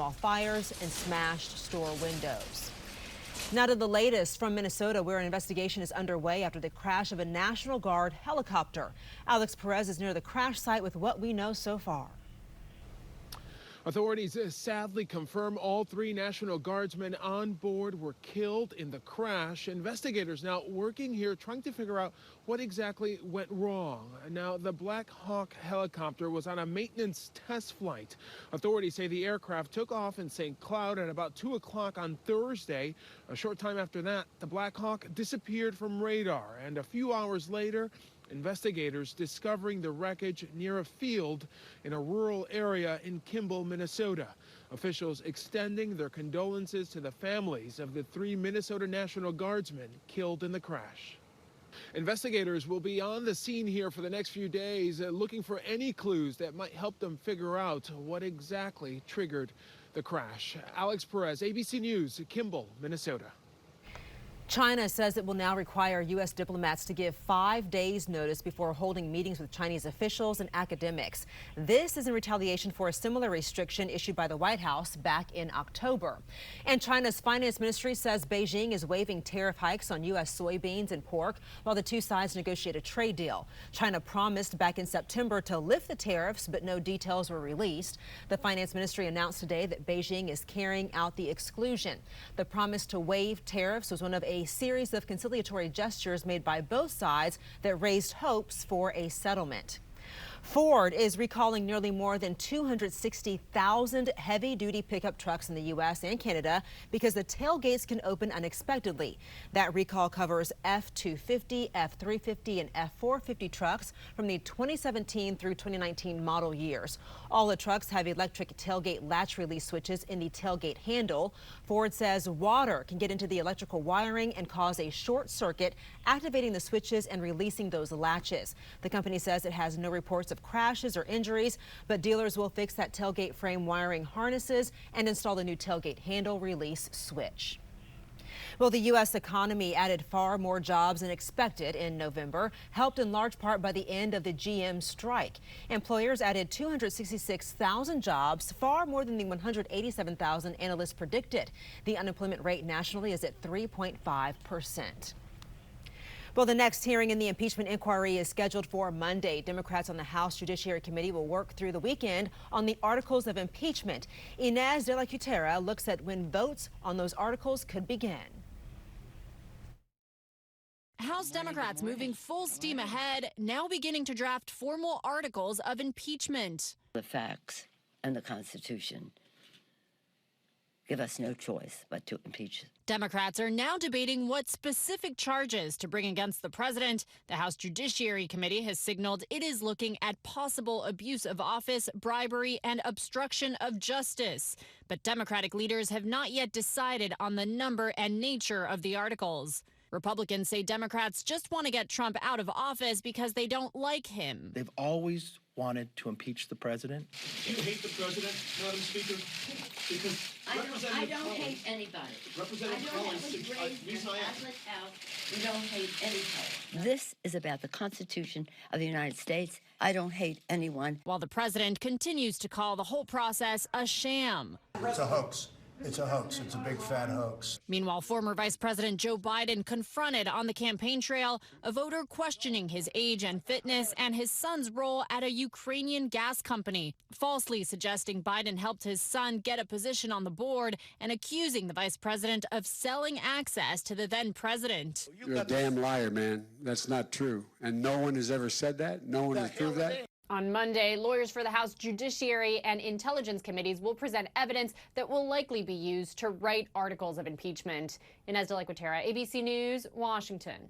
small fires and smashed store windows. Now to the latest from Minnesota, where an investigation is underway after the crash of a National Guard helicopter. Alex Perez is near the crash site with what we know so far. Authorities sadly confirm all 3 National Guardsmen on board were killed in the crash. Investigators now working here trying to figure out what exactly went wrong. Now, the Black Hawk helicopter was on a maintenance test flight. Authorities say the aircraft took off in St. Cloud at about 2 o'clock on Thursday. A short time after that, the Black Hawk disappeared from radar, and a few hours later, investigators discovering the wreckage near a field in a rural area in Kimball, Minnesota. Officials extending their condolences to the families of the 3 Minnesota National Guardsmen killed in the crash. Investigators will be on the scene here for the next few days, looking for any clues that might help them figure out what exactly triggered the crash. Alex Perez, ABC News, Kimball, Minnesota. China says it will now require U.S. diplomats to give 5 days notice before holding meetings with Chinese officials and academics. This is in retaliation for a similar restriction issued by the White House back in October. And China's finance ministry says Beijing is waiving tariff hikes on U.S. soybeans and pork while the two sides negotiate a trade deal. China promised back in September to lift the tariffs, but no details were released. The finance ministry announced today that Beijing is carrying out the exclusion. The promise to waive tariffs was one of a series of conciliatory gestures made by both sides that raised hopes for a settlement. Ford is recalling nearly more than 260,000 heavy-duty pickup trucks in the U.S. and Canada because the tailgates can open unexpectedly. That recall covers F-250, F-350, and F-450 trucks from the 2017 through 2019 model years. All the trucks have electric tailgate latch release switches in the tailgate handle. Ford says water can get into the electrical wiring and cause a short circuit, activating the switches and releasing those latches. The company says it has no reports of crashes or injuries, but dealers will fix that tailgate frame wiring harnesses and install the new tailgate handle release switch. Well, the U.S. economy added far more jobs than expected in November, helped in large part by the end of the GM strike. Employers added 266,000 jobs, far more than the 187,000 analysts predicted. The unemployment rate nationally is at 3.5%. Well, the next hearing in the impeachment inquiry is scheduled for Monday. Democrats on the House Judiciary Committee will work through the weekend on the articles of impeachment. Inez de la Cutera looks at when votes on those articles could begin. House Democrats moving full steam ahead, now beginning to draft formal articles of impeachment. The facts and the Constitution give us no choice but to impeach. Democrats are now debating what specific charges to bring against the president. The House Judiciary Committee has signaled it is looking at possible abuse of office, bribery, and obstruction of justice. But Democratic leaders have not yet decided on the number and nature of the articles. Republicans say Democrats just want to get Trump out of office because they don't like him. They've always wanted to impeach the president. Do you hate the president, Madam Speaker? Because I don't hate anybody. Representative Collins, We don't hate anybody. This is about the Constitution of the United States. I don't hate anyone. While the president continues to call the whole process a sham. It's a hoax. It's a hoax. It's a big fat hoax. Meanwhile, former Vice President Joe Biden confronted on the campaign trail a voter questioning his age and fitness and his son's role at a Ukrainian gas company, falsely suggesting Biden helped his son get a position on the board and accusing the vice president of selling access to the then president. You're a damn liar, man. That's not true. And no one has ever said that. No one has proved that. On Monday, lawyers for the House Judiciary and Intelligence Committees will present evidence that will likely be used to write articles of impeachment. Inez de la Cutera, ABC News, Washington.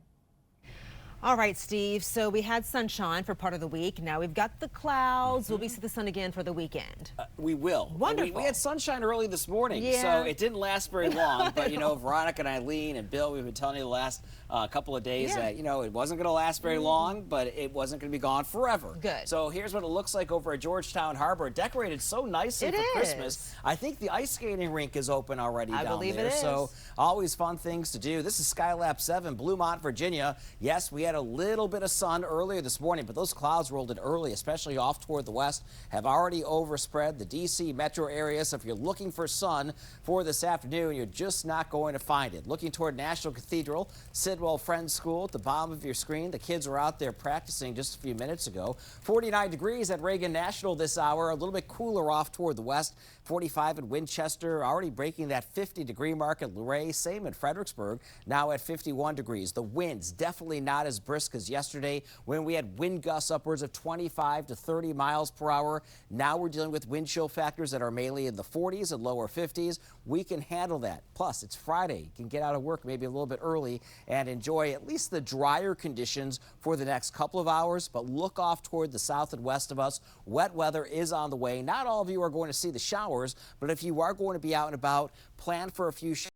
All right, Steve. So we had sunshine for part of the week. Now we've got the clouds. Will we see the sun again for the weekend? We will. Wonderful. We had sunshine early this morning, so it didn't last very long. But, you know, Veronica and Eileen and Bill, we've been telling you the last couple of days that, you know, it wasn't going to last very long, but it wasn't going to be gone forever. Good. So here's what it looks like over at Georgetown Harbor. Decorated so nicely for Christmas. I think the ice skating rink is open already down there. It is. So always fun things to do. This is Skylab 7, Bluemont, Virginia. Yes, we had a little bit of sun earlier this morning, but those clouds rolled in early, especially off toward the west, have already overspread the D.C. metro area. So if you're looking for sun for this afternoon, you're just not going to find it. Looking toward National Cathedral, Sidwell Friends School at the bottom of your screen. The kids were out there practicing just a few minutes ago. 49 degrees at Reagan National this hour, a little bit cooler off toward the west. 45 in Winchester, already breaking that 50-degree mark at Luray. Same in Fredericksburg, now at 51 degrees. The winds definitely not as brisk as yesterday when we had wind gusts upwards of 25 to 30 miles per hour. Now we're dealing with wind chill factors that are mainly in the 40s and lower 50s. We can handle that. Plus, it's Friday. You can get out of work maybe a little bit early and enjoy at least the drier conditions for the next couple of hours. But look off toward the south and west of us. Wet weather is on the way. Not all of you are going to see the showers, but if you are going to be out and about, plan for a few showers.